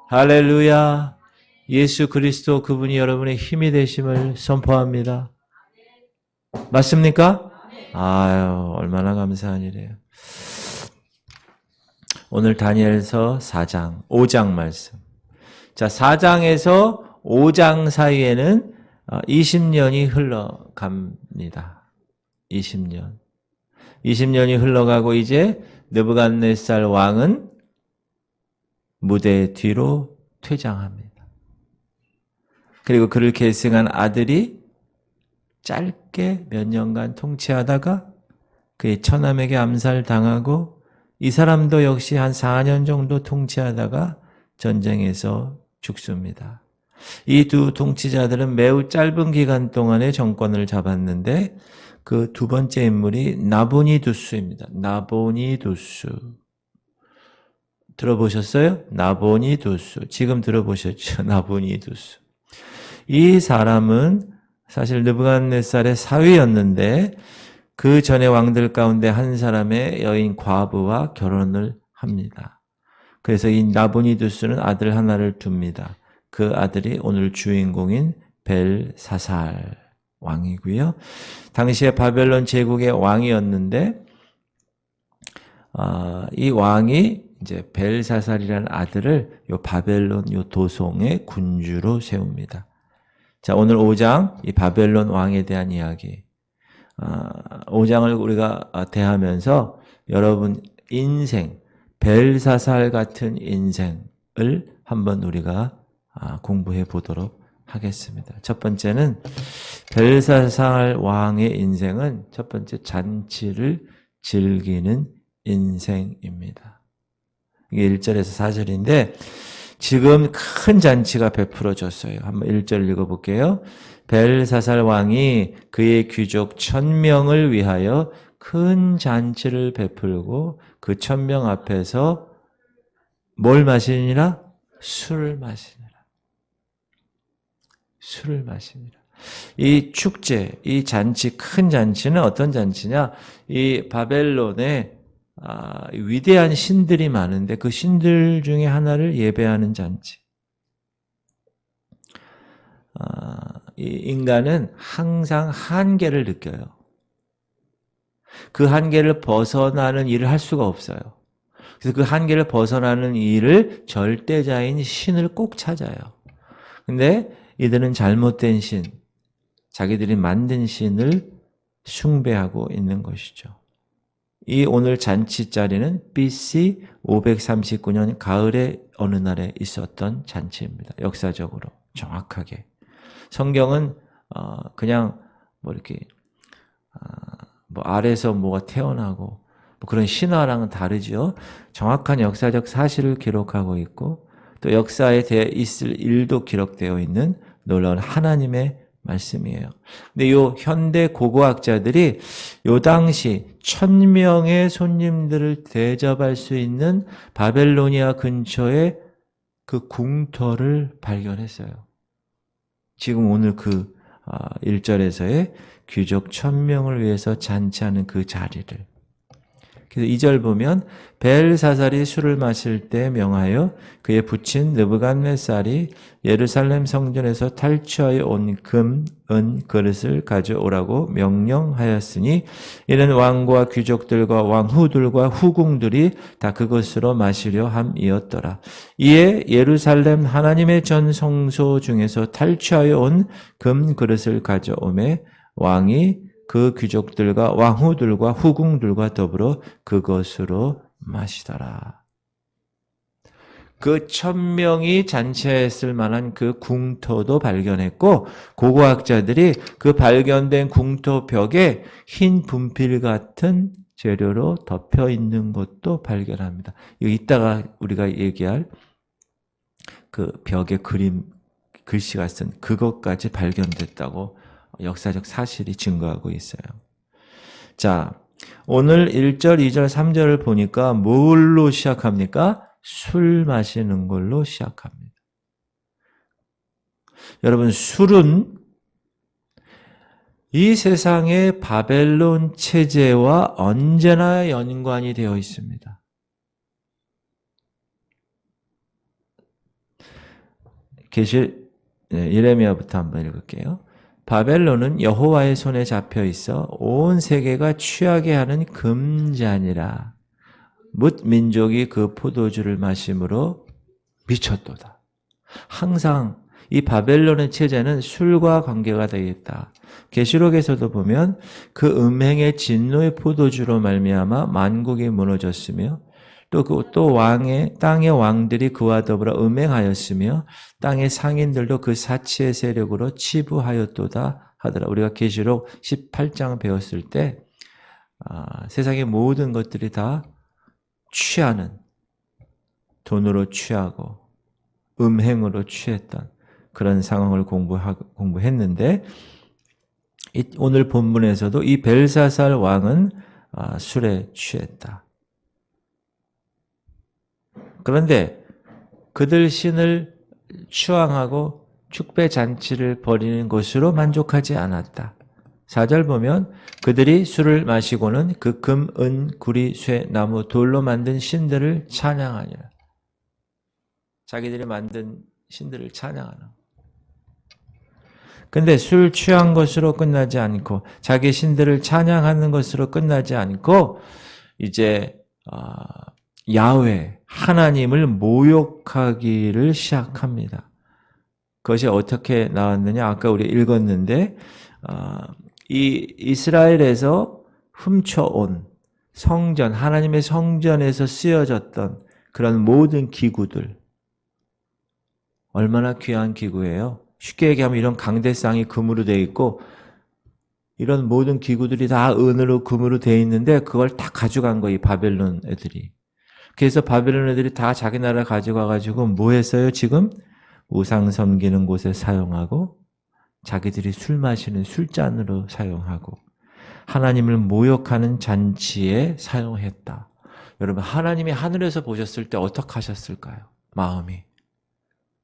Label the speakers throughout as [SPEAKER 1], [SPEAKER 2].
[SPEAKER 1] 할렐루야. 예수 그리스도 그분이 여러분의 힘이 되심을 선포합니다. 맞습니까? 아유, 얼마나 감사한 일이에요. 오늘 다니엘서 4장, 5장 말씀. 자, 4장에서 5장 사이에는 20년이 흘러갑니다. 20년. 20년이 흘러가고 이제 느부갓네살 왕은 무대 뒤로 퇴장합니다. 그리고 그를 계승한 아들이 짧게 몇 년간 통치하다가 그의 처남에게 암살당하고 이 사람도 역시 한 4년 정도 통치하다가 전쟁에서 죽습니다. 이 두 통치자들은 매우 짧은 기간 동안에 정권을 잡았는데 그 두 번째 인물이 나보니두스입니다. 나보니두스. 들어보셨어요? 나보니두스. 지금 들어보셨죠? 나보니두스. 이 사람은 사실 느부갓네살의 사위였는데 그 전에 왕들 가운데 한 사람의 여인 과부와 결혼을 합니다. 그래서 이 나보니두스는 아들 하나를 둡니다. 그 아들이 오늘 주인공인 벨사살 왕이고요. 당시에 바벨론 제국의 왕이었는데 이 왕이 이제 벨사살이라는 아들을 요 바벨론 요 도성의 군주로 세웁니다. 자, 오늘 5장 이 바벨론 왕에 대한 이야기. 5장을 우리가 대하면서 여러분 인생, 벨사살 같은 인생을 한번 우리가 공부해 보도록 하겠습니다. 첫 번째는 벨사살 왕의 인생은 첫 번째 잔치를 즐기는 인생입니다. 이게 1절에서 4절인데 지금 큰 잔치가 베풀어졌어요. 한번 1절 읽어볼게요. 벨사살 왕이 그의 귀족 1000명을 위하여 큰 잔치를 베풀고 그 1000명 앞에서 뭘 마시니라? 술을 마시니라. 술을 마시니라. 이 축제, 이 잔치, 큰 잔치는 어떤 잔치냐? 이 바벨론에 위대한 신들이 많은데 그 신들 중에 하나를 예배하는 잔치. 이 인간은 항상 한계를 느껴요. 그 한계를 벗어나는 일을 할 수가 없어요. 그래서 그 한계를 벗어나는 일을 절대자인 신을 꼭 찾아요. 근데 이들은 잘못된 신, 자기들이 만든 신을 숭배하고 있는 것이죠. 이 오늘 잔치 자리는 BC 539년 가을의 어느 날에 있었던 잔치입니다. 역사적으로 정확하게. 성경은 그냥 뭐 이렇게 뭐 아래서 뭐가 태어나고 뭐 그런 신화랑은 다르죠. 정확한 역사적 사실을 기록하고 있고 또 역사에 대해 있을 일도 기록되어 있는 놀라운 하나님의 말씀이에요. 근데 요 현대 고고학자들이 요 당시 1000명의 손님들을 대접할 수 있는 바벨로니아 근처에 그 궁터를 발견했어요. 지금 오늘 그 1절에서의 귀족 1000명을 위해서 잔치하는 그 자리를. 그래서 2절 보면 벨사살이 술을 마실 때 명하여 그의 부친 느부갓네살이 예루살렘 성전에서 탈취하여 온 금, 은 그릇을 가져오라고 명령하였으니 이는 왕과 귀족들과 왕후들과 후궁들이 다 그것으로 마시려 함이었더라. 이에 예루살렘 하나님의 전 성소 중에서 탈취하여 온 금 그릇을 가져오매 왕이 그 귀족들과 왕후들과 후궁들과 더불어 그것으로 마시더라. 그 1000명이 잔치했을 만한 그 궁터도 발견했고 고고학자들이 그 발견된 궁터 벽에 흰 분필 같은 재료로 덮여 있는 것도 발견합니다. 이따가 우리가 얘기할 그 벽에 글씨가 쓴 그것까지 발견됐다고 역사적 사실이 증거하고 있어요. 자, 오늘 1절, 2절, 3절을 보니까 뭘로 시작합니까? 술 마시는 걸로 시작합니다. 여러분, 술은 이 세상의 바벨론 체제와 언제나 연관이 되어 있습니다. 예레미야부터 한번 읽을게요. 바벨론은 여호와의 손에 잡혀 있어 온 세계가 취하게 하는 금잔이라. 뭇 민족이 그 포도주를 마심으로 미쳤도다. 항상 이 바벨론의 체제는 술과 관계가 되어 있다. 계시록에서도 보면 그 음행의 진노의 포도주로 말미암아 만국이 무너졌으며 또 땅의 왕들이 그와 더불어 음행하였으며 땅의 상인들도 그 사치의 세력으로 치부하였도다 하더라. 우리가 계시록 18장 배웠을 때 세상의 모든 것들이 다 취하는, 돈으로 취하고 음행으로 취했던 그런 상황을 공부했는데, 오늘 본문에서도 이 벨사살 왕은 술에 취했다. 그런데 그들 신을 추앙하고 축배 잔치를 벌이는 것으로 만족하지 않았다. 4절 보면 그들이 술을 마시고는 그 금, 은, 구리, 쇠, 나무, 돌로 만든 신들을 찬양하니라. 자기들이 만든 신들을 찬양하는. 근데 술 취한 것으로 끝나지 않고 자기 신들을 찬양하는 것으로 끝나지 않고 이제 야훼 하나님을 모욕하기를 시작합니다. 그것이 어떻게 나왔느냐? 아까 우리 읽었는데 이 이스라엘에서 훔쳐온 성전, 하나님의 성전에서 쓰여졌던 그런 모든 기구들, 얼마나 귀한 기구예요. 쉽게 얘기하면 이런 강대상이 금으로 되어 있고 이런 모든 기구들이 다 은으로 금으로 되어 있는데 그걸 다 가져간 거예요, 이 바벨론 애들이. 그래서 바벨론 애들이 다 자기 나라 가져가가지고 뭐 했어요? 지금 우상 섬기는 곳에 사용하고 자기들이 술 마시는 술잔으로 사용하고 하나님을 모욕하는 잔치에 사용했다. 여러분, 하나님이 하늘에서 보셨을 때 어떻게 하셨을까요? 마음이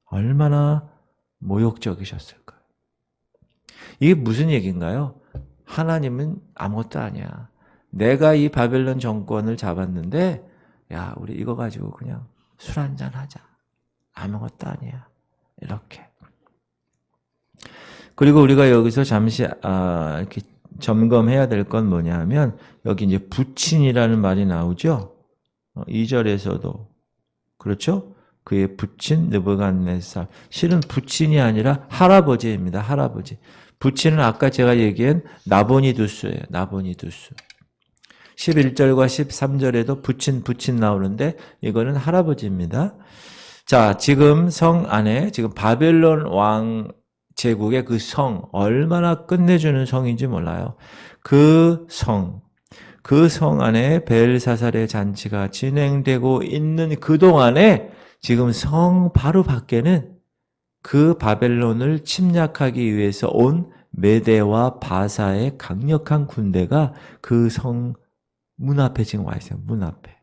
[SPEAKER 1] 얼마나 모욕적이셨을까요? 이게 무슨 얘기인가요? 하나님은 아무것도 아니야. 내가 이 바벨론 정권을 잡았는데 야, 우리 이거 가지고 그냥 술 한잔 하자. 아무것도 아니야. 이렇게. 그리고 우리가 여기서 잠시 이렇게 점검해야 될 건 뭐냐 하면 여기 이제 부친이라는 말이 나오죠. 2절에서도 그렇죠? 그의 부친 느부갓네살. 실은 부친이 아니라 할아버지입니다. 할아버지. 부친은 아까 제가 얘기한 나보니두스예요. 나보니두스. 11절과 13절에도 부친 나오는데 이거는 할아버지입니다. 자, 지금 성 안에 지금 바벨론 왕 제국의 그 성, 얼마나 끝내주는 성인지 몰라요. 그 성 안에 벨사살의 잔치가 진행되고 있는 그동안에 지금 성 바로 밖에는 그 바벨론을 침략하기 위해서 온 메대와 바사의 강력한 군대가 그 성 문 앞에 지금 와 있어요. 문 앞에.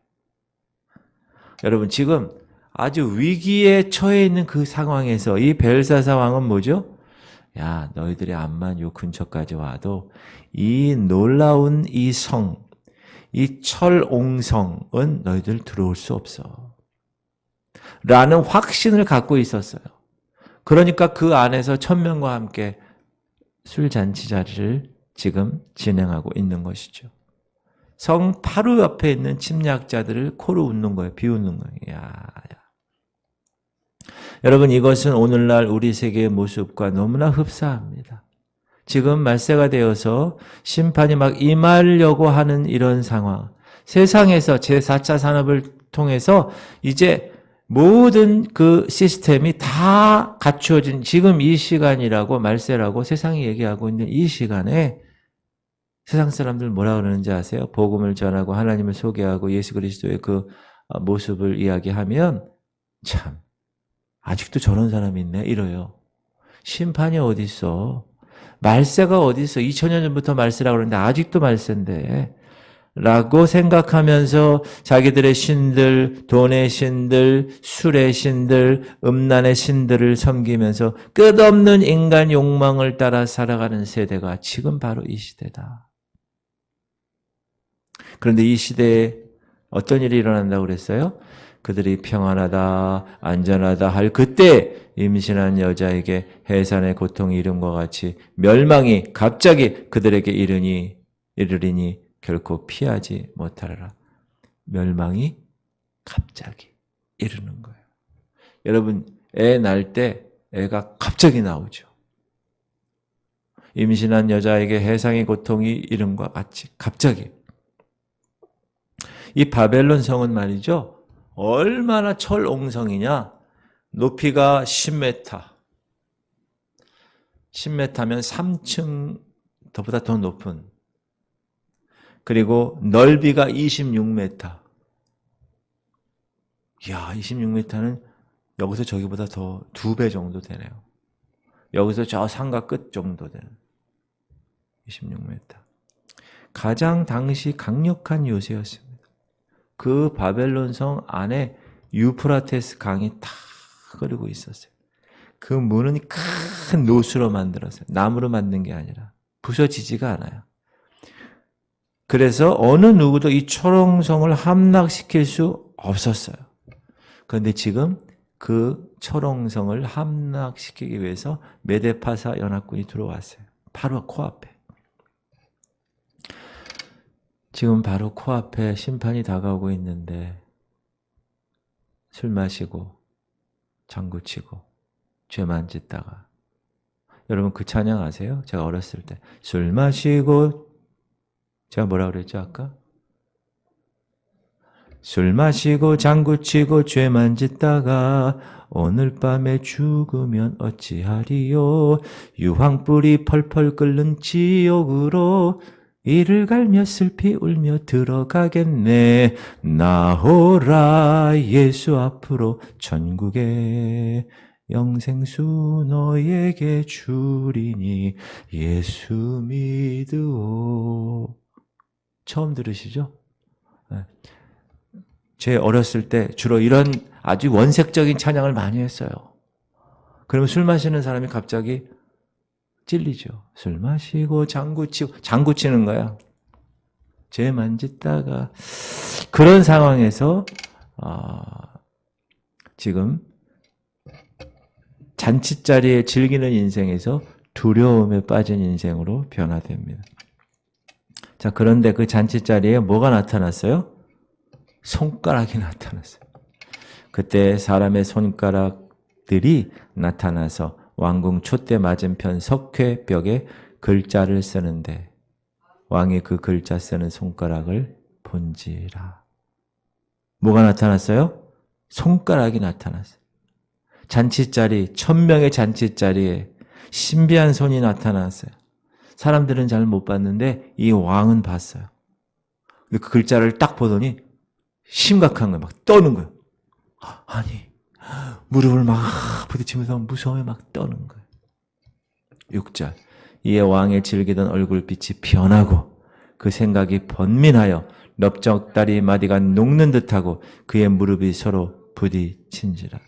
[SPEAKER 1] 여러분, 지금 아주 위기에 처해 있는 그 상황에서 이 벨사살 왕은 뭐죠? 야, 너희들이 암만 요 근처까지 와도 이 놀라운 이 성, 이 철옹성은 너희들 들어올 수 없어. 라는 확신을 갖고 있었어요. 그러니까 그 안에서 천명과 함께 술잔치 자리를 지금 진행하고 있는 것이죠. 성 바로 옆에 있는 침략자들을 코로 웃는 거예요. 비웃는 거예요. 야. 여러분, 이것은 오늘날 우리 세계의 모습과 너무나 흡사합니다. 지금 말세가 되어서 심판이 막 임하려고 하는 이런 상황. 세상에서 제4차 산업을 통해서 이제 모든 그 시스템이 다 갖추어진 지금 이 시간이라고 말세라고 세상이 얘기하고 있는 이 시간에 세상 사람들 뭐라 그러는지 아세요? 복음을 전하고 하나님을 소개하고 예수 그리스도의 그 모습을 이야기하면 참 아직도 저런 사람이 있네 이래요. 심판이 어디 있어? 말세가 어디 있어? 2000년 전부터 말세라고 그러는데 아직도 말세인데 라고 생각하면서 자기들의 신들, 돈의 신들, 술의 신들, 음란의 신들을 섬기면서 끝없는 인간 욕망을 따라 살아가는 세대가 지금 바로 이 시대다. 그런데 이 시대에 어떤 일이 일어난다고 그랬어요? 그들이 평안하다, 안전하다 할 그때 임신한 여자에게 해산의 고통이 이름과 같이 멸망이 갑자기 그들에게 이르리니 결코 피하지 못하리라. 멸망이 갑자기 이르는 거예요. 여러분, 애 낳을 때 애가 갑자기 나오죠. 임신한 여자에게 해상의 고통이 이름과 같이 갑자기. 이 바벨론 성은 말이죠. 얼마나 철옹성이냐. 높이가 10m. 10m면 3층 보다 더 높은. 그리고 넓이가 26m. 이야, 26m는 여기서 저기보다 더 2배 정도 되네요. 여기서 저 상가 끝 정도 되는 26m. 가장 당시 강력한 요새였습니다. 그 바벨론 성 안에 유프라테스 강이 다 흐르고 있었어요. 그 문은 큰 노수로 만들었어요. 나무로 만든 게 아니라 부서지지가 않아요. 그래서 어느 누구도 이 초롱성을 함락시킬 수 없었어요. 그런데 지금 그 초롱성을 함락시키기 위해서 메데파사 연합군이 들어왔어요. 바로 코앞에. 지금 바로 코앞에 심판이 다가오고 있는데 술 마시고 장구치고 죄만 짓다가, 여러분 그 찬양 아세요? 제가 어렸을 때 술 마시고, 제가 뭐라 그랬죠 아까? 술 마시고 장구치고 죄만 짓다가 오늘 밤에 죽으면 어찌하리요. 유황불이 펄펄 끓는 지옥으로 이를 갈며 슬피 울며 들어가겠네. 나오라 예수 앞으로 천국에 영생수 너에게 주리니 예수 믿으오. 처음 들으시죠? 제 어렸을 때 주로 이런 아주 원색적인 찬양을 많이 했어요. 그러면 술 마시는 사람이 갑자기 찔리죠. 술 마시고 장구 치는 거야. 죄만 짓다가. 그런 상황에서 지금 잔치자리에 즐기는 인생에서 두려움에 빠진 인생으로 변화됩니다. 자, 그런데 그 잔치자리에 뭐가 나타났어요? 손가락이 나타났어요. 그때 사람의 손가락들이 나타나서 왕궁 촛대 맞은편 석회벽에 글자를 쓰는데 왕이 그 글자 쓰는 손가락을 본지라. 뭐가 나타났어요? 손가락이 나타났어요. 잔치자리, 1000명의 잔치자리에 신비한 손이 나타났어요. 사람들은 잘 못 봤는데 이 왕은 봤어요. 그 글자를 딱 보더니 심각한 거예요. 막 떠는 거예요. 아니, 무릎을 막 부딪히면서 무서워요. 막 떠는 거예요. 6절. 이에 왕의 질기던 얼굴빛이 변하고 그 생각이 번민하여 넓적다리 마디가 녹는 듯하고 그의 무릎이 서로 부딪힌지라.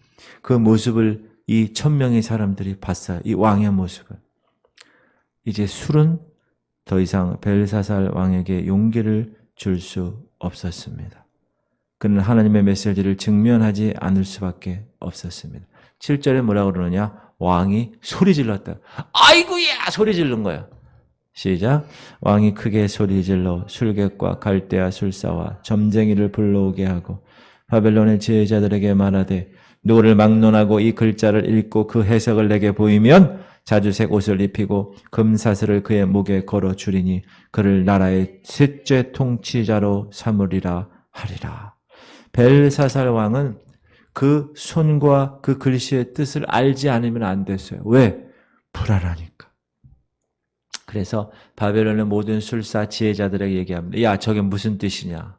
[SPEAKER 1] 그 모습을 이 1000명의 사람들이 봤어요. 이 왕의 모습을. 이제 술은 더 이상 벨사살 왕에게 용기를 줄 수 없었습니다. 그는 하나님의 메시지를 직면하지 않을 수밖에 없었습니다. 7절에 뭐라고 그러느냐? 왕이 소리 질렀다. 아이고야! 소리 지른 거야. 시작. 왕이 크게 소리 질러 술객과 갈대아 술사와 점쟁이를 불러오게 하고 바벨론의 지혜자들에게 말하되 누구를 막론하고 이 글자를 읽고 그 해석을 내게 보이면 자주색 옷을 입히고 금사슬을 그의 목에 걸어 주리니 그를 나라의 셋째 통치자로 삼으리라 하리라. 벨사살 왕은 그 손과 그 글씨의 뜻을 알지 않으면 안 됐어요. 왜? 불안하니까. 그래서 바벨론의 모든 술사 지혜자들에게 얘기합니다. 야, 저게 무슨 뜻이냐?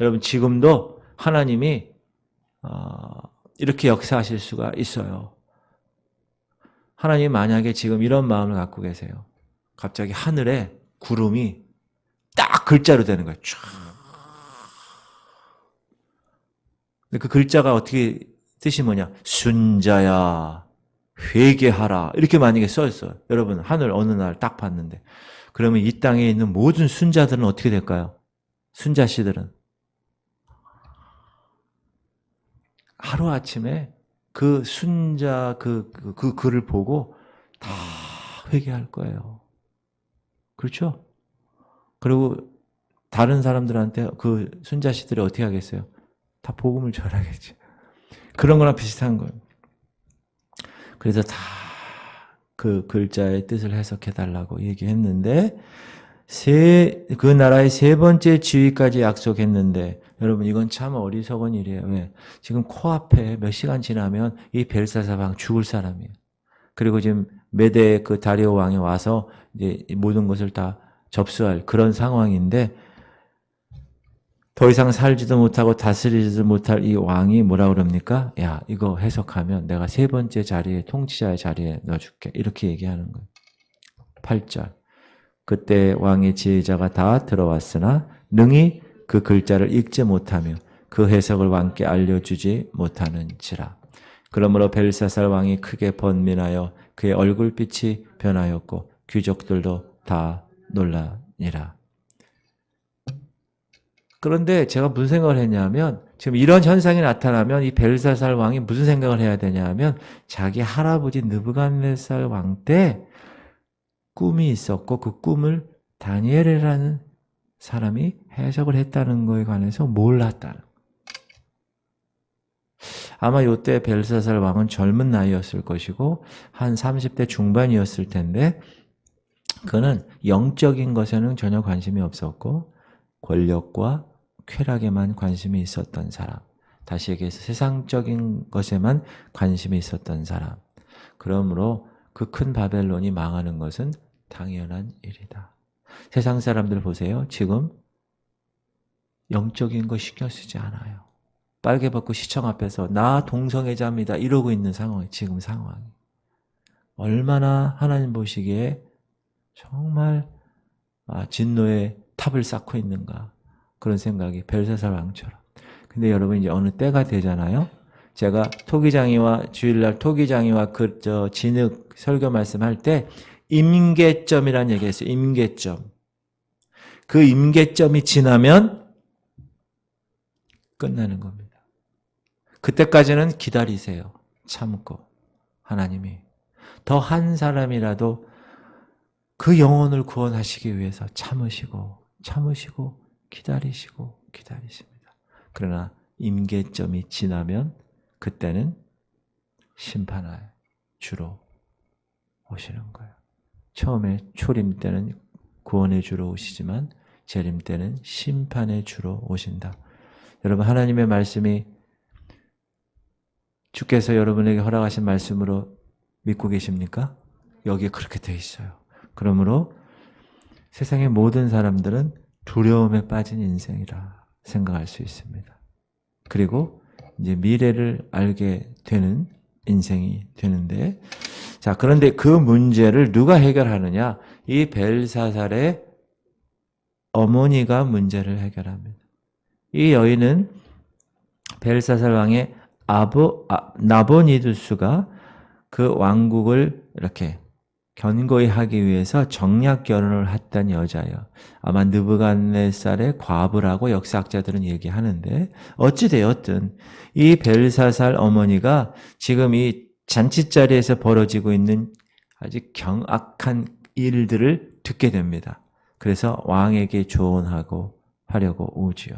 [SPEAKER 1] 여러분, 지금도 하나님이 이렇게 역사하실 수가 있어요. 하나님 만약에 지금 이런 마음을 갖고 계세요. 갑자기 하늘에 구름이 딱 글자로 되는 거예요. 쫙. 그 글자가 어떻게 뜻이 뭐냐? 순자야, 회개하라. 이렇게 만약에 써있어요. 여러분, 하늘 어느 날 딱 봤는데. 그러면 이 땅에 있는 모든 순자들은 어떻게 될까요? 순자씨들은. 하루아침에 그 순자 그 글을 보고 다 회개할 거예요. 그렇죠? 그리고 다른 사람들한테 그 순자씨들이 어떻게 하겠어요? 다 복음을 전하겠지. 그런 거랑 비슷한 거예요. 그래서 다 그 글자의 뜻을 해석해 달라고 얘기했는데 그 나라의 세 번째 지위까지 약속했는데 여러분 이건 참 어리석은 일이에요. 왜? 지금 코앞에 몇 시간 지나면 이 벨사살 왕 죽을 사람이에요. 그리고 지금 메대 그 다리오 왕이 와서 이제 모든 것을 다 접수할 그런 상황인데 더 이상 살지도 못하고 다스리지도 못할 이 왕이 뭐라 그럽니까? 야, 이거 해석하면 내가 세 번째 자리에 통치자의 자리에 넣어줄게. 이렇게 얘기하는 거예요. 8절. 그때 왕의 지혜자가 다 들어왔으나 능히 그 글자를 읽지 못하며 그 해석을 왕께 알려주지 못하는지라. 그러므로 벨사살 왕이 크게 번민하여 그의 얼굴빛이 변하였고 귀족들도 다 놀라니라. 그런데 제가 무슨 생각을 했냐면 지금 이런 현상이 나타나면 이 벨사살 왕이 무슨 생각을 해야 되냐면 자기 할아버지 느부갓네살 왕 때 꿈이 있었고 그 꿈을 다니엘이라는 사람이 해석을 했다는 거에 관해서 몰랐다는. 아마 이때 벨사살 왕은 젊은 나이였을 것이고 한 30대 중반이었을 텐데 그는 영적인 것에는 전혀 관심이 없었고 권력과 쾌락에만 관심이 있었던 사람. 다시 얘기해서 세상적인 것에만 관심이 있었던 사람. 그러므로 그 큰 바벨론이 망하는 것은 당연한 일이다. 세상 사람들 보세요. 지금 영적인 거 신경 쓰지 않아요. 빨개벗고 시청 앞에서 나 동성애자입니다. 이러고 있는 상황이 지금 상황이. 얼마나 하나님 보시기에 정말 진노의 탑을 쌓고 있는가. 그런 생각이 벨사살 왕처럼. 근데 여러분 이제 어느 때가 되잖아요. 제가 토기장이와 주일날 토기장이와 진흙 설교 말씀할 때 임계점이라는 얘기했어요. 임계점. 그 임계점이 지나면 끝나는 겁니다. 그때까지는 기다리세요. 참고 하나님이 더 한 사람이라도 그 영혼을 구원하시기 위해서 참으시고 기다리십니다. 그러나 임계점이 지나면 그때는 심판할 주로 오시는 거예요. 처음에 초림 때는 구원의 주로 오시지만 재림 때는 심판의 주로 오신다. 여러분 하나님의 말씀이 주께서 여러분에게 허락하신 말씀으로 믿고 계십니까? 여기에 그렇게 되어 있어요. 그러므로 세상의 모든 사람들은 두려움에 빠진 인생이라 생각할 수 있습니다. 그리고 이제 미래를 알게 되는 인생이 되는데, 자, 그런데 그 문제를 누가 해결하느냐? 이 벨사살의 어머니가 문제를 해결합니다. 이 여인은 벨사살 왕의 나보니두스가 그 왕국을 이렇게 견고히 하기 위해서 정략 결혼을 했던 여자예요. 아마 느부갓네살의 과부라고 역사학자들은 얘기하는데 어찌되었든 이 벨사살 어머니가 지금 이 잔치자리에서 벌어지고 있는 아주 경악한 일들을 듣게 됩니다. 그래서 왕에게 조언하고 하려고 오지요.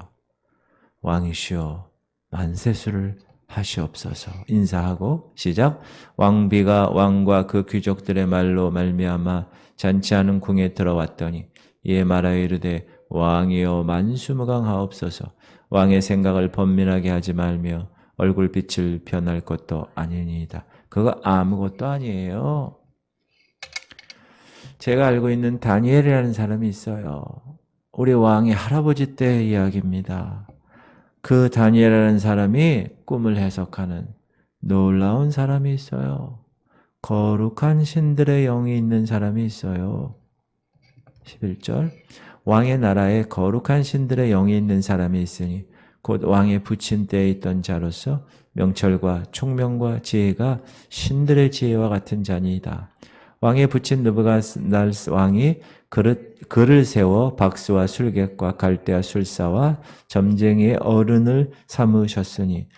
[SPEAKER 1] 왕이시여 만세수를 하시옵소서. 인사하고 시작. 왕비가 왕과 그 귀족들의 말로 말미암아 잔치하는 궁에 들어왔더니 이에 말하여 이르되 왕이여 만수무강하옵소서. 왕의 생각을 번민하게 하지 말며 얼굴빛을 변할 것도 아니니이다. 그거 아무것도 아니에요. 제가 알고 있는 다니엘이라는 사람이 있어요. 우리 왕의 할아버지 때 이야기입니다. 그 다니엘이라는 사람이 꿈을 해석하는 놀라운 사람이 있어요. 거룩한 신들의 영이 있는 사람이 있어요. 11절 왕의 나라에 거룩한 신들의 영이 있는 사람이 있으니 곧 왕의 부친 때에 있던 자로서 명철과 총명과 지혜가 신들의 지혜와 같은 자니이다. 왕의 부친 느부갓네살 왕이 글을 세워 박수와 술객과 갈대와 술사와 점쟁이의 어른을 삼으셨으니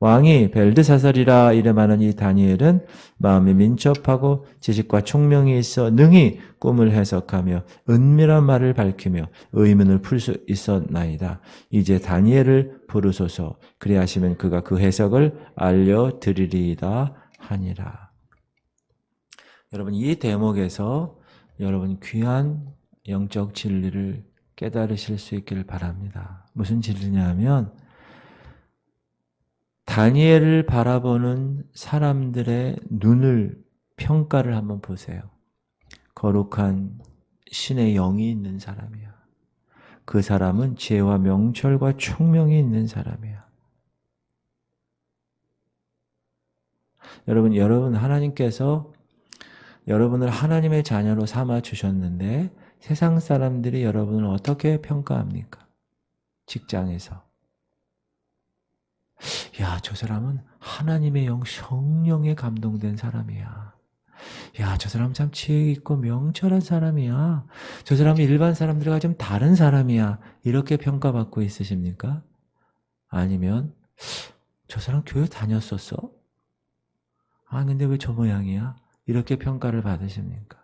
[SPEAKER 1] 왕이 벨드사살이라 이름하는 이 다니엘은 마음이 민첩하고 지식과 총명이 있어 능히 꿈을 해석하며 은밀한 말을 밝히며 의문을 풀 수 있었나이다. 이제 다니엘을 부르소서. 그리하시면 그가 그 해석을 알려드리리이다 하니라. 여러분, 이 대목에서 여러분 귀한 영적 진리를 깨달으실 수 있기를 바랍니다. 무슨 진리냐 하면 다니엘을 바라보는 사람들의 눈을 평가를 한번 보세요. 거룩한 신의 영이 있는 사람이야. 그 사람은 지혜와 명철과 총명이 있는 사람이야. 여러분 하나님께서 여러분을 하나님의 자녀로 삼아 주셨는데 세상 사람들이 여러분을 어떻게 평가합니까? 직장에서. 야, 저 사람은 하나님의 영, 성령에 감동된 사람이야. 야, 저 사람 참 지혜 있고 명철한 사람이야. 저 사람은 일반 사람들과 좀 다른 사람이야. 이렇게 평가받고 있으십니까? 아니면 저 사람 교회 다녔었어? 아, 근데 왜 저 모양이야? 이렇게 평가를 받으십니까?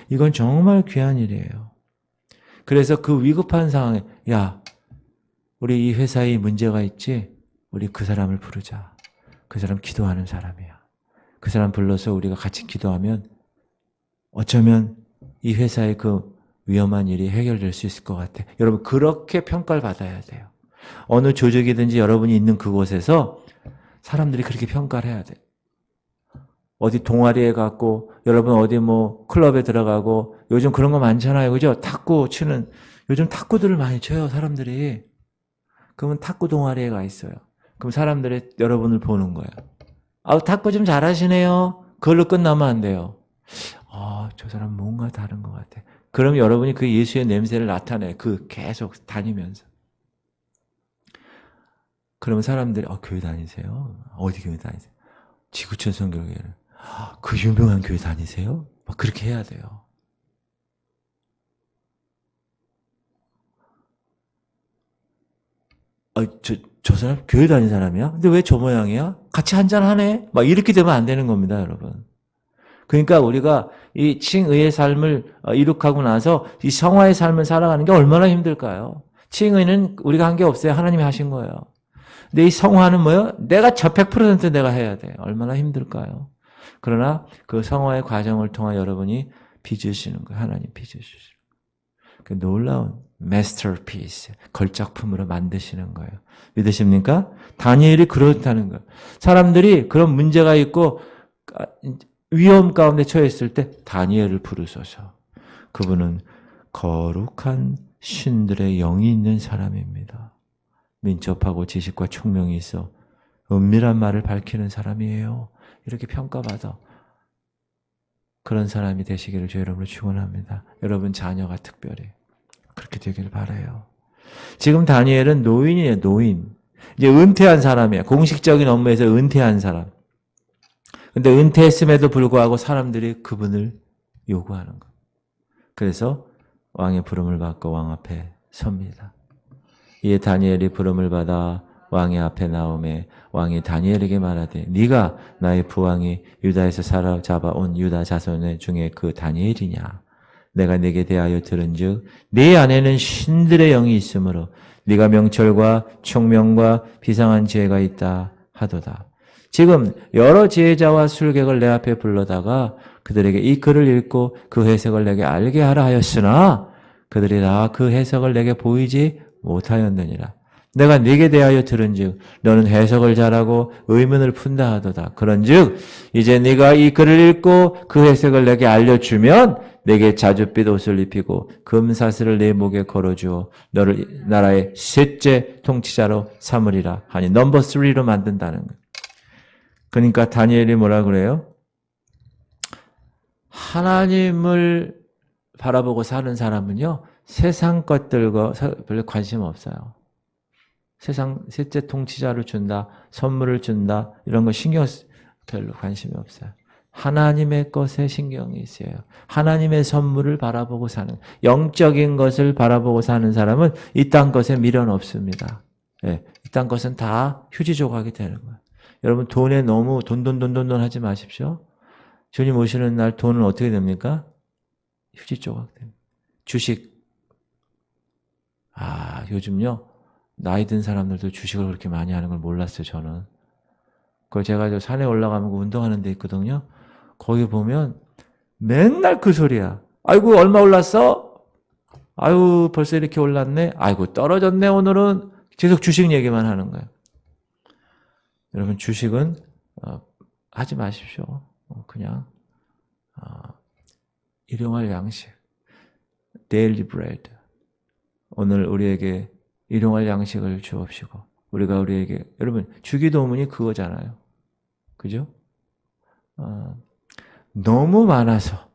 [SPEAKER 1] 이건 정말 귀한 일이에요. 그래서 그 위급한 상황에 야, 우리 이 회사에 문제가 있지? 우리 그 사람을 부르자. 그 사람 기도하는 사람이야. 그 사람 불러서 우리가 같이 기도하면 어쩌면 이 회사의 그 위험한 일이 해결될 수 있을 것 같아. 여러분, 그렇게 평가를 받아야 돼요. 어느 조직이든지 여러분이 있는 그곳에서 사람들이 그렇게 평가를 해야 돼요. 어디 동아리에 갔고, 여러분 어디 뭐 클럽에 들어가고, 요즘 그런 거 많잖아요. 그죠? 탁구 치는, 요즘 탁구들을 많이 쳐요, 사람들이. 그러면 탁구 동아리에 가 있어요. 그럼 사람들이 여러분을 보는 거예요. 아, 탁구 좀 잘하시네요. 그걸로 끝나면 안 돼요. 아, 저 사람 뭔가 다른 것 같아. 그럼 여러분이 그 예수의 냄새를 나타내. 계속 다니면서. 그러면 사람들이, 교회 다니세요? 어디 교회 다니세요? 지구촌 성결교회를. 그 유명한 교회 다니세요? 막 그렇게 해야 돼요. 저 사람 교회 다니는 사람이야? 근데 왜 저 모양이야? 같이 한잔하네? 막 이렇게 되면 안 되는 겁니다, 여러분. 그러니까 우리가 이 칭의의 삶을 이룩하고 나서 이 성화의 삶을 살아가는 게 얼마나 힘들까요? 칭의는 우리가 한 게 없어요. 하나님이 하신 거예요. 근데 이 성화는 뭐예요? 내가 100% 내가 해야 돼요. 얼마나 힘들까요? 그러나 그 성화의 과정을 통해 여러분이 빚으시는 거예요. 하나님 빚으시는 거예요. 그 놀라운 마스터피스, 걸작품으로 만드시는 거예요. 믿으십니까? 다니엘이 그렇다는 거예요. 사람들이 그런 문제가 있고 위험 가운데 처해 있을 때 다니엘을 부르소서. 그분은 거룩한 신들의 영이 있는 사람입니다. 민첩하고 지식과 총명이 있어 은밀한 말을 밝히는 사람이에요. 이렇게 평가받아. 그런 사람이 되시기를 주 여러분을 축원합니다. 여러분 자녀가 특별히 그렇게 되길 바라요. 지금 다니엘은 노인이에요. 노인. 이제 은퇴한 사람이에요. 공식적인 업무에서 은퇴한 사람. 근데 은퇴했음에도 불구하고 사람들이 그분을 요구하는 거예요. 그래서 왕의 부름을 받고 왕 앞에 섭니다. 이에 다니엘이 부름을 받아 왕의 앞에 나오매 왕이 다니엘에게 말하되 네가 나의 부왕이 유다에서 사로잡아온 유다 자손의 중에 그 다니엘이냐? 내가 네게 대하여 들은즉 네 안에는 신들의 영이 있으므로 네가 명철과 총명과 비상한 지혜가 있다 하도다. 지금 여러 지혜자와 술객을 내 앞에 불러다가 그들에게 이 글을 읽고 그 해석을 내게 알게 하라 하였으나 그들이 다 그 해석을 내게 보이지 못하였느니라. 내가 네게 대하여 들은즉 너는 해석을 잘하고 의문을 푼다 하도다. 그런즉 이제 네가 이 글을 읽고 그 해석을 내게 알려주면 내게 자줏빛 옷을 입히고 금사슬을 내 목에 걸어주어 너를 나라의 셋째 통치자로 삼으리라 하니 넘버 3로 만든다는 거예요. 그러니까 다니엘이 뭐라 그래요? 하나님을 바라보고 사는 사람은요, 세상 것들과 별로 관심 없어요. 세상 셋째 통치자를 준다, 선물을 준다, 이런 거 별로 관심이 없어요. 하나님의 것에 신경이 있어요. 하나님의 선물을 바라보고 사는, 영적인 것을 바라보고 사는 사람은 이 땅 것에 미련 없습니다. 예, 이딴 것은 다 휴지 조각이 되는 거예요. 여러분 돈에 너무 돈 하지 마십시오. 주님 오시는 날 돈은 어떻게 됩니까? 휴지 조각 됩니다. 주식. 요즘요. 나이 든 사람들도 주식을 그렇게 많이 하는 걸 몰랐어요, 저는. 그걸 제가 저 산에 올라가면 운동하는 데 있거든요. 거기 보면 맨날 그 소리야. 아이고, 얼마 올랐어? 아유, 벌써 이렇게 올랐네? 아이고, 떨어졌네, 오늘은. 계속 주식 얘기만 하는 거예요. 여러분, 주식은, 하지 마십시오. 그냥, 일용할 양식. daily bread. 오늘 우리에게 일용할 양식을 주옵시고, 우리가 우리에게, 여러분, 주기도문이 그거잖아요. 그죠? 너무 많아서,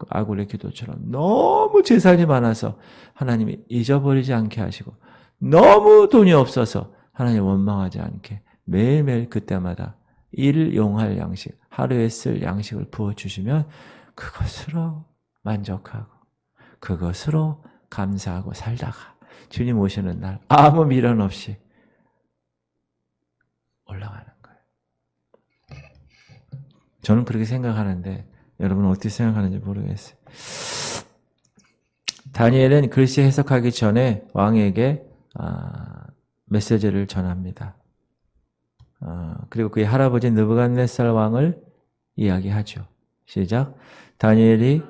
[SPEAKER 1] 아굴의 기도처럼 너무 재산이 많아서 하나님이 잊어버리지 않게 하시고, 너무 돈이 없어서 하나님 원망하지 않게 매일매일 그때마다 일용할 양식, 하루에 쓸 양식을 부어주시면 그것으로 만족하고 그것으로 감사하고 살다가 주님 오시는 날 아무 미련 없이 올라가는 거예요. 저는 그렇게 생각하는데 여러분은 어떻게 생각하는지 모르겠어요. 다니엘은 글씨 해석하기 전에 왕에게 메시지를 전합니다. 그리고 그의 할아버지 느부갓네살 왕을 이야기하죠. 시작. 다니엘이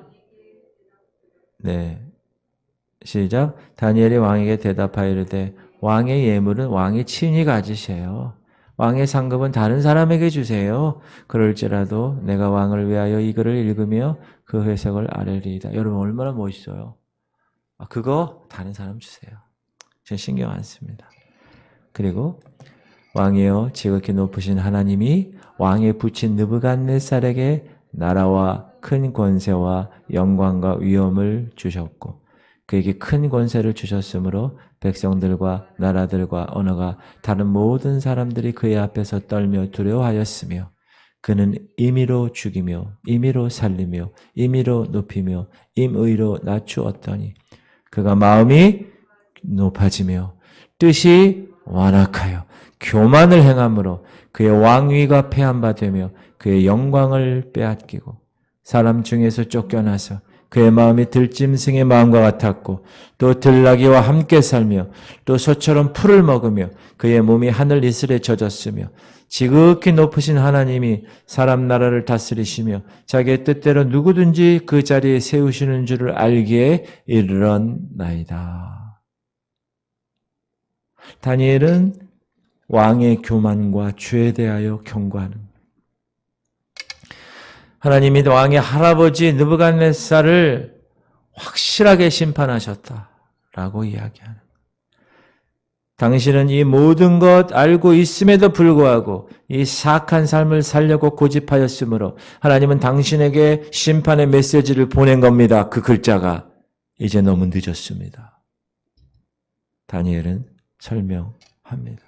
[SPEAKER 1] 왕에게 대답하이르되 왕의 예물은 왕이 친히 가지세요. 왕의 상급은 다른 사람에게 주세요. 그럴지라도 내가 왕을 위하여 이 글을 읽으며 그 해석을 아뢰리이다. 여러분 얼마나 멋있어요. 그거 다른 사람 주세요. 전 신경 안 씁니다. 그리고 왕이여 지극히 높으신 하나님이 왕에 붙인 느부갓네살에게 나라와 큰 권세와 영광과 위엄을 주셨고 그에게 큰 권세를 주셨으므로 백성들과 나라들과 언어가 다른 모든 사람들이 그의 앞에서 떨며 두려워하였으며 그는 임의로 죽이며 임의로 살리며 임의로 높이며 임의로 낮추었더니 그가 마음이 높아지며 뜻이 완악하여 교만을 행함으로 그의 왕위가 폐한바되며 그의 영광을 빼앗기고 사람 중에서 쫓겨나서 그의 마음이 들짐승의 마음과 같았고 또 들나귀와 함께 살며 또 소처럼 풀을 먹으며 그의 몸이 하늘 이슬에 젖었으며 지극히 높으신 하나님이 사람 나라를 다스리시며 자기의 뜻대로 누구든지 그 자리에 세우시는 줄을 알기에 이르렀나이다. 다니엘은 왕의 교만과 죄에 대하여 경고하는 하나님이 왕의 할아버지 느부갓네살을 확실하게 심판하셨다라고 이야기하는 당신은 이 모든 것 알고 있음에도 불구하고 이 사악한 삶을 살려고 고집하였으므로 하나님은 당신에게 심판의 메시지를 보낸 겁니다. 그 글자가 이제 너무 늦었습니다. 다니엘은 설명합니다.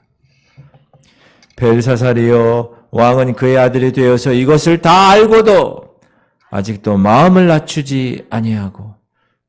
[SPEAKER 1] 벨사살이여 왕은 그의 아들이 되어서 이것을 다 알고도 아직도 마음을 낮추지 아니하고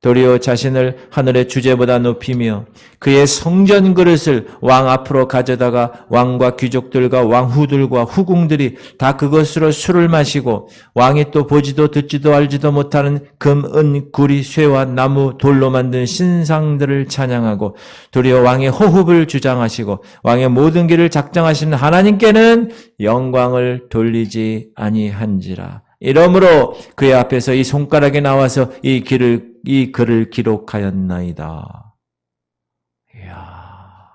[SPEAKER 1] 도리어 자신을 하늘의 주제보다 높이며 그의 성전 그릇을 왕 앞으로 가져다가 왕과 귀족들과 왕후들과 후궁들이 다 그것으로 술을 마시고 왕이 또 보지도 듣지도 알지도 못하는 금, 은, 구리, 쇠와 나무, 돌로 만든 신상들을 찬양하고 도리어 왕의 호흡을 주장하시고 왕의 모든 길을 작정하시는 하나님께는 영광을 돌리지 아니한지라. 이러므로 그의 앞에서 이 손가락이 나와서 이 글을 기록하였나이다. 이야.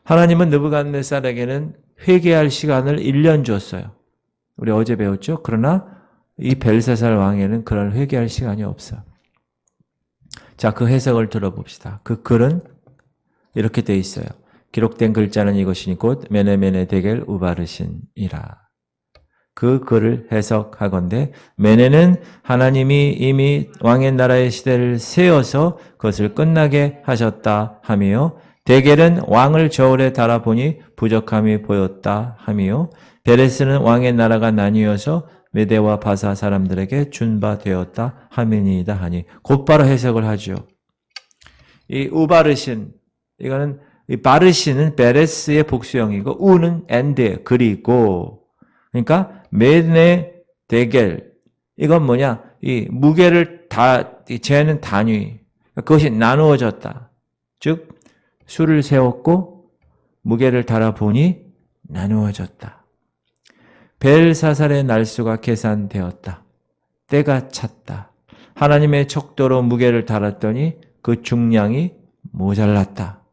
[SPEAKER 1] 하나님은 느부갓네살에게는 회개할 시간을 1년 줬어요. 우리 어제 배웠죠? 그러나 이 벨사살 왕에는 그런 회개할 시간이 없어. 자, 그 해석을 들어봅시다. 그 글은 이렇게 돼 있어요. 기록된 글자는 이것이니 곧 메네메네 데겔 우바르신이라. 그 글을 해석하건대 메네는 하나님이 이미 왕의 나라의 시대를 세워서 그것을 끝나게 하셨다 하며 데겔은 왕을 저울에 달아보니 부족함이 보였다 하며 베레스는 왕의 나라가 나뉘어서 메대와 바사 사람들에게 준 바 되었다 하미니이다 하니 곧바로 해석을 하죠. 이 우바르신 이거는 이 바르시는 베레스의 복수형이고 우는 엔드 그리고 그러니까 메네 데겔 이건 뭐냐? 이 무게를 재는 단위 그것이 나누어졌다. 즉 수를 세웠고 무게를 달아보니 나누어졌다. 벨사살의 날수가 계산되었다. 때가 찼다. 하나님의 척도로 무게를 달았더니 그 중량이 모자랐다.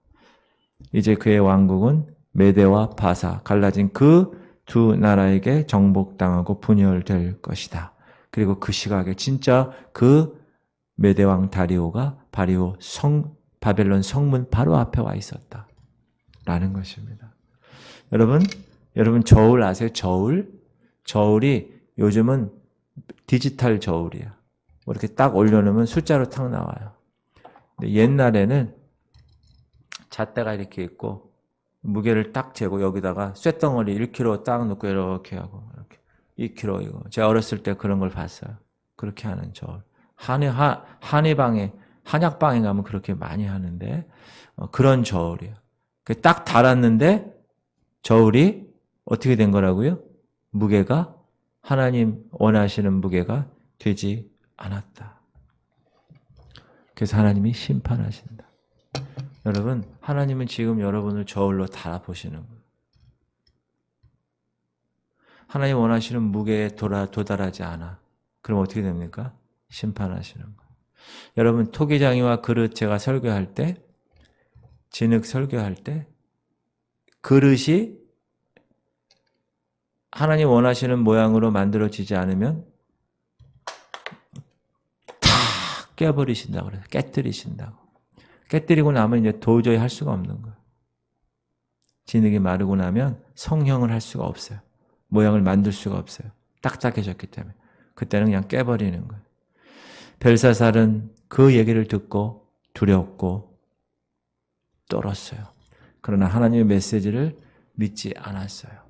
[SPEAKER 1] 이제 그의 왕국은 메대와 바사 갈라진 그 두 나라에게 정복당하고 분열될 것이다. 그리고 그 시각에 진짜 그 메대왕 다리오가 바벨론 성문 바로 앞에 와 있었다. 라는 것입니다. 여러분 저울 아세요? 저울이 요즘은 디지털 저울이야. 뭐 이렇게 딱 올려놓으면 숫자로 탁 나와요. 근데 옛날에는 잣대가 이렇게 있고 무게를 딱 재고 여기다가 쇳덩어리 1kg 딱 넣고 이렇게 하고 이렇게 2kg 이거. 제가 어렸을 때 그런 걸 봤어요. 그렇게 하는 저울. 한약방에 가면 그렇게 많이 하는데 그런 저울이에요. 딱 달았는데 저울이 어떻게 된 거라고요? 무게가 하나님 원하시는 무게가 되지 않았다. 그래서 하나님이 심판하신다. 여러분, 하나님은 지금 여러분을 저울로 달아보시는 거예요. 하나님 원하시는 무게에 도달하지 않아. 그럼 어떻게 됩니까? 심판하시는 거예요. 여러분, 토기장이와 그릇 제가 설교할 때, 진흙 설교할 때, 그릇이 하나님 원하시는 모양으로 만들어지지 않으면 다 깨버리신다고 그래요. 깨뜨리신다고. 깨뜨리고 나면 이제 도저히 할 수가 없는 거예요. 진흙이 마르고 나면 성형을 할 수가 없어요. 모양을 만들 수가 없어요. 딱딱해졌기 때문에. 그때는 그냥 깨버리는 거예요. 벨사살은 그 얘기를 듣고 두렵고 떨었어요. 그러나 하나님의 메시지를 믿지 않았어요.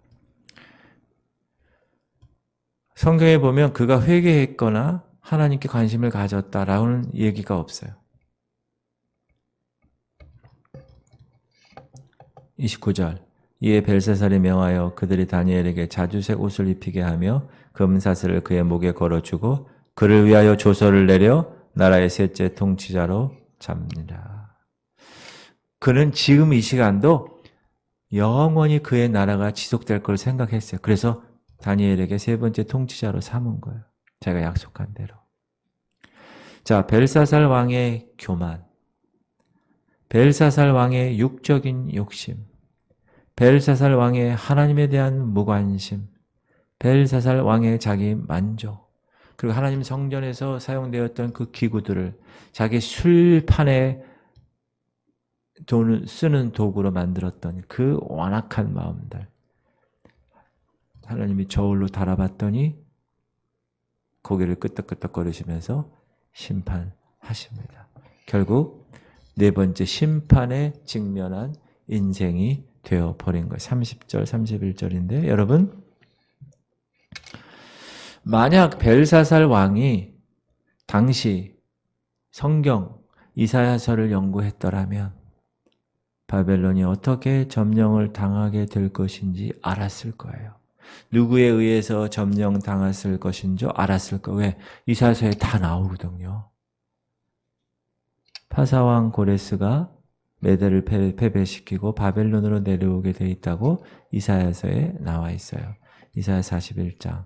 [SPEAKER 1] 성경에 보면 그가 회개했거나 하나님께 관심을 가졌다라는 얘기가 없어요. 29절 이에 벨사살이 명하여 그들이 다니엘에게 자주색 옷을 입히게 하며 금사슬을 그의 목에 걸어주고 그를 위하여 조서를 내려 나라의 셋째 통치자로 잡니라. 그는 지금 이 시간도 영원히 그의 나라가 지속될 걸 생각했어요. 그래서 다니엘에게 세 번째 통치자로 삼은 거예요. 제가 약속한 대로. 자, 벨사살 왕의 교만, 벨사살 왕의 육적인 욕심, 벨사살 왕의 하나님에 대한 무관심, 벨사살 왕의 자기 만족, 그리고 하나님 성전에서 사용되었던 그 기구들을 자기 술판에 돈을 쓰는 도구로 만들었던 그 완악한 마음들, 하나님이 저울로 달아봤더니 고개를 끄덕끄덕거리시면서 심판하십니다. 결국 네 번째 심판에 직면한 인생이 되어버린 거예요. 30절, 31절인데 여러분, 만약 벨사살 왕이 당시 성경 이사야서를 연구했더라면 바벨론이 어떻게 점령을 당하게 될 것인지 알았을 거예요. 누구에 의해서 점령당했을 것인지 알았을 거예요. 왜? 이사야서에 다 나오거든요. 파사왕 고레스가 메대를 패배시키고 바벨론으로 내려오게 돼 있다고 이사야서에 나와 있어요. 이사야 41장.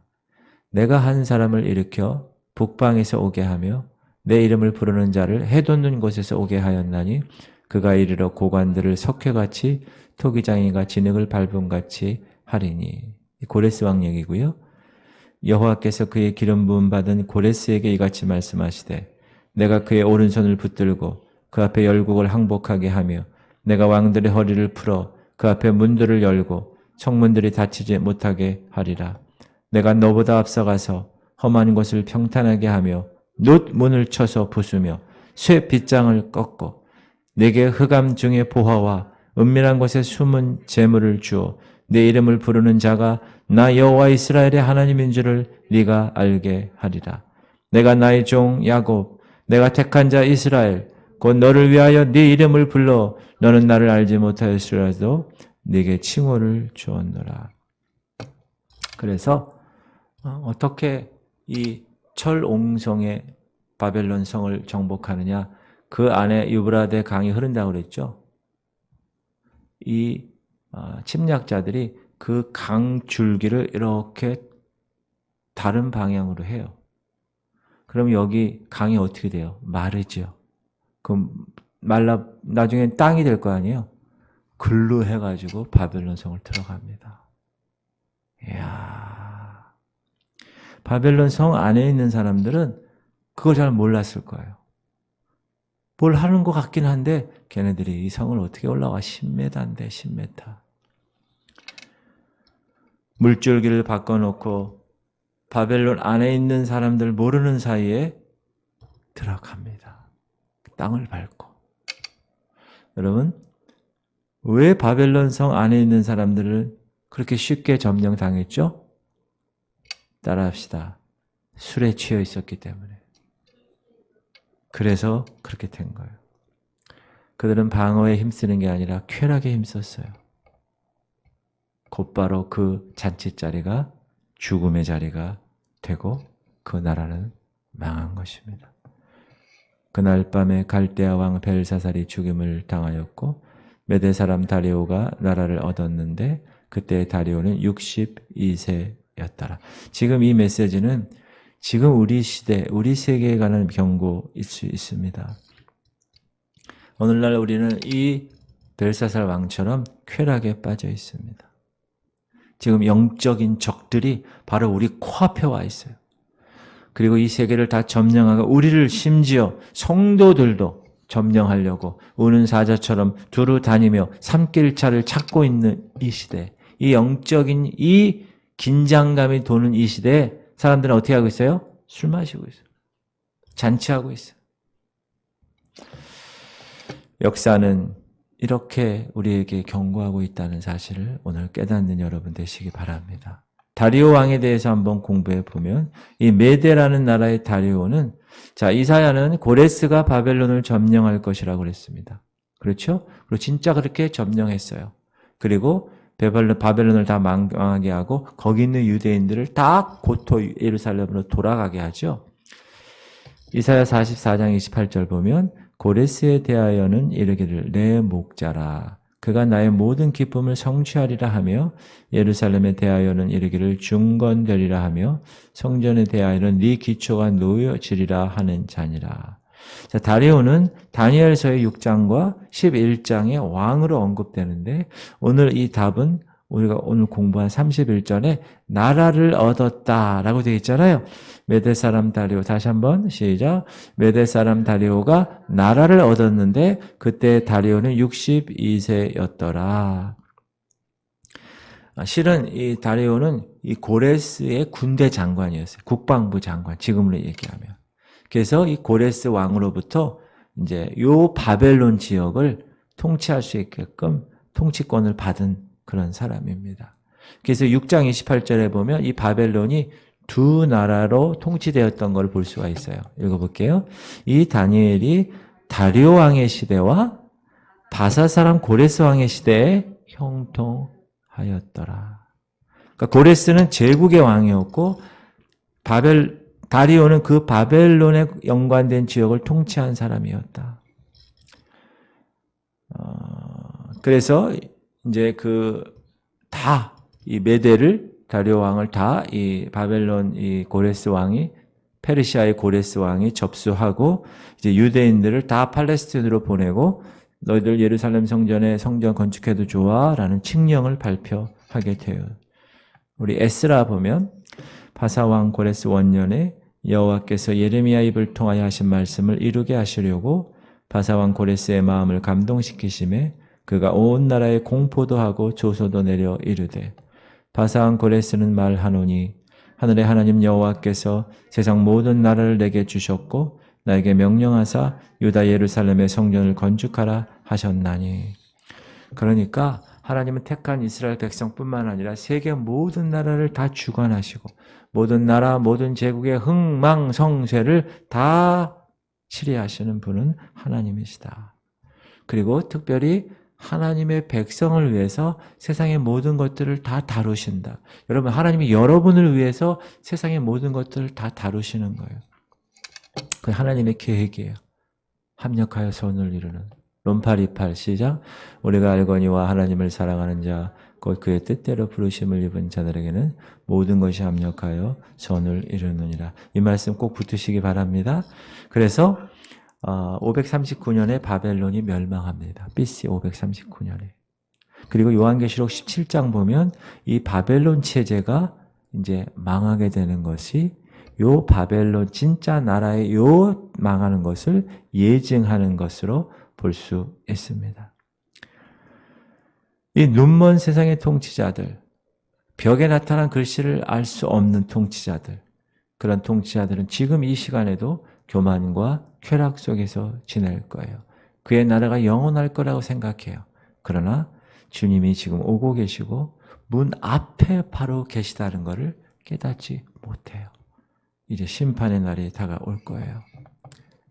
[SPEAKER 1] 내가 한 사람을 일으켜 북방에서 오게 하며 내 이름을 부르는 자를 해돋는 곳에서 오게 하였나니 그가 이르러 고관들을 석회같이 토기장이가 진흙을 밟음같이 하리니. 고레스 왕 얘기고요. 여호와께서 그의 기름 부음 받은 고레스에게 이같이 말씀하시되 내가 그의 오른손을 붙들고 그 앞에 열국을 항복하게 하며 내가 왕들의 허리를 풀어 그 앞에 문들을 열고 청문들이 닫히지 못하게 하리라. 내가 너보다 앞서가서 험한 곳을 평탄하게 하며 놋 문을 쳐서 부수며 쇠 빗장을 꺾고 내게 흑암 중에 보화와 은밀한 곳에 숨은 재물을 주어 내 이름을 부르는 자가 나 여호와 이스라엘의 하나님인 줄을 네가 알게 하리라. 내가 나의 종 야곱, 내가 택한 자 이스라엘, 곧 너를 위하여 네 이름을 불러 너는 나를 알지 못하였으라도 네게 칭호를 주었노라. 그래서 어떻게 이 철옹성의 바벨론 성을 정복하느냐? 그 안에 유브라데 강이 흐른다고 그랬죠. 이 침략자들이 그 강 줄기를 이렇게 다른 방향으로 해요. 그럼 여기 강이 어떻게 돼요? 마르죠. 그럼 나중엔 땅이 될 거 아니에요? 글로 해가지고 바벨론 성을 들어갑니다. 이야. 바벨론 성 안에 있는 사람들은 그걸 잘 몰랐을 거예요. 뭘 하는 것 같긴 한데 걔네들이 이 성을 어떻게 올라와? 10m인데 10m. 물줄기를 바꿔놓고 바벨론 안에 있는 사람들 모르는 사이에 들어갑니다. 땅을 밟고. 여러분, 왜 바벨론 성 안에 있는 사람들은 그렇게 쉽게 점령당했죠? 따라합시다. 술에 취해 있었기 때문에. 그래서 그렇게 된 거예요. 그들은 방어에 힘쓰는 게 아니라 쾌락에 힘썼어요. 곧바로 그 잔치 자리가 죽음의 자리가 되고 그 나라는 망한 것입니다. 그날 밤에 갈대아 왕 벨사살이 죽임을 당하였고 메대 사람 다리오가 나라를 얻었는데 그때 다리오는 62세였더라. 지금 이 메시지는 지금 우리 시대, 우리 세계에 관한 경고일 수 있습니다. 오늘날 우리는 이 벨사살 왕처럼 쾌락에 빠져 있습니다. 지금 영적인 적들이 바로 우리 코앞에 와 있어요. 그리고 이 세계를 다 점령하고 우리를 심지어 성도들도 점령하려고 우는 사자처럼 두루 다니며 삼킬차를 찾고 있는 이 시대, 이 영적인 이 긴장감이 도는 이 시대에 사람들은 어떻게 하고 있어요? 술 마시고 있어요. 잔치하고 있어요. 역사는 이렇게 우리에게 경고하고 있다는 사실을 오늘 깨닫는 여러분 되시기 바랍니다. 다리오 왕에 대해서 한번 공부해 보면 이 메데라는 나라의 다리오는 자 이사야는 고레스가 바벨론을 점령할 것이라고 그랬습니다. 그렇죠? 그리고 진짜 그렇게 점령했어요. 그리고 바벨론을 다 망하게 하고 거기 있는 유대인들을 다 고토 예루살렘으로 돌아가게 하죠. 이사야 44장 28절 보면 고레스에 대하여는 이르기를 내 목자라 그가 나의 모든 기쁨을 성취하리라 하며 예루살렘에 대하여는 이르기를 중건되리라 하며 성전에 대하여는 네 기초가 놓여지리라 하는 자니라. 자, 다리오는 다니엘서의 6장과 11장의 왕으로 언급되는데 오늘 이 답은 우리가 오늘 공부한 31절에 나라를 얻었다라고 되어 있잖아요. 메대 사람 다리오 다시 한번 시작. 메대 사람 다리오가 나라를 얻었는데 그때 다리오는 62세였더라. 실은 이 다리오는 이 고레스의 군대 장관이었어요. 국방부 장관, 지금으로 얘기하면. 그래서 이 고레스 왕으로부터 이제 요 바벨론 지역을 통치할 수 있게끔 통치권을 받은 그런 사람입니다. 그래서 6장 28절에 보면 이 바벨론이 두 나라로 통치되었던 걸 볼 수가 있어요. 읽어볼게요. 이 다니엘이 다리오 왕의 시대와 바사 사람 고레스 왕의 시대에 형통하였더라. 그러니까 고레스는 제국의 왕이었고 다리오는 그 바벨론에 연관된 지역을 통치한 사람이었다. 그래서 이제 이 메대를 다리오 왕을 다 이 바벨론 이 고레스 왕이 페르시아의 고레스 왕이 접수하고 이제 유대인들을 다 팔레스틴으로 보내고 너희들 예루살렘 성전에 성전 건축해도 좋아라는 칙령을 발표하게 돼요. 우리 에스라 보면 바사 왕 고레스 원년에 여호와께서 예레미야 입을 통하여 하신 말씀을 이루게 하시려고 바사 왕 고레스의 마음을 감동시키심에 그가 온 나라에 공포도 하고 조소도 내려 이르되 바사 왕 고레스는 말하노니 하늘의 하나님 여호와께서 세상 모든 나라를 내게 주셨고 나에게 명령하사 유다 예루살렘의 성전을 건축하라 하셨나니. 그러니까 하나님은 택한 이스라엘 백성뿐만 아니라 세계 모든 나라를 다 주관하시고 모든 나라 모든 제국의 흥망성쇠를 다 치리하시는 분은 하나님이시다. 그리고 특별히 하나님의 백성을 위해서 세상의 모든 것들을 다 다루신다. 여러분, 하나님이 여러분을 위해서 세상의 모든 것들을 다 다루시는 거예요. 그 하나님의 계획이에요. 합력하여 선을 이루는. 롬 8:28 시작. 우리가 알거니와 하나님을 사랑하는 자 곧 그의 뜻대로 부르심을 입은 자들에게는 모든 것이 합력하여 선을 이루느니라. 이 말씀 꼭 붙으시기 바랍니다. 그래서 539년에 바벨론이 멸망합니다. BC 539년에. 그리고 요한계시록 17장 보면 이 바벨론 체제가 이제 망하게 되는 것이 요 바벨론 진짜 나라의 요 망하는 것을 예증하는 것으로 볼 수 있습니다. 이 눈먼 세상의 통치자들, 벽에 나타난 글씨를 알 수 없는 통치자들, 그런 통치자들은 지금 이 시간에도 교만과 쾌락 속에서 지낼 거예요. 그의 나라가 영원할 거라고 생각해요. 그러나 주님이 지금 오고 계시고 문 앞에 바로 계시다는 것을 깨닫지 못해요. 이제 심판의 날이 다가올 거예요.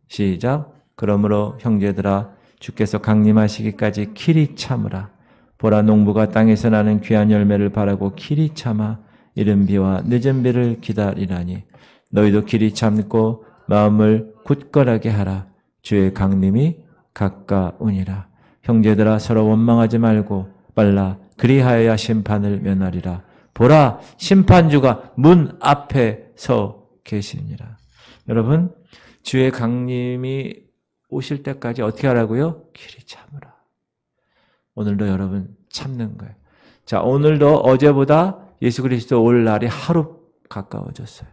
[SPEAKER 1] 시작. 그러므로 형제들아 주께서 강림하시기까지 길이 참으라. 보라, 농부가 땅에서 나는 귀한 열매를 바라고 길이 참아 이른 비와 늦은 비를 기다리라니 너희도 길이 참고 마음을 굳건하게 하라. 주의 강림이 가까우니라. 형제들아 서로 원망하지 말고 빨라 그리하여야 심판을 면하리라. 보라, 심판주가 문 앞에 서 계시니라. 여러분, 주의 강림이 오실 때까지 어떻게 하라고요? 길이 참으라. 오늘도 여러분 참는 거예요. 자, 오늘도 어제보다 예수 그리스도 올 날이 하루 가까워졌어요.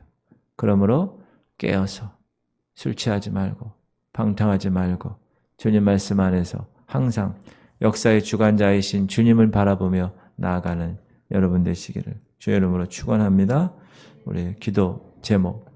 [SPEAKER 1] 그러므로 깨어서 술 취하지 말고 방탕하지 말고 주님 말씀 안에서 항상 역사의 주관자이신 주님을 바라보며 나아가는 여러분 되시기를 주의 이름으로 축원합니다. 우리 기도 제목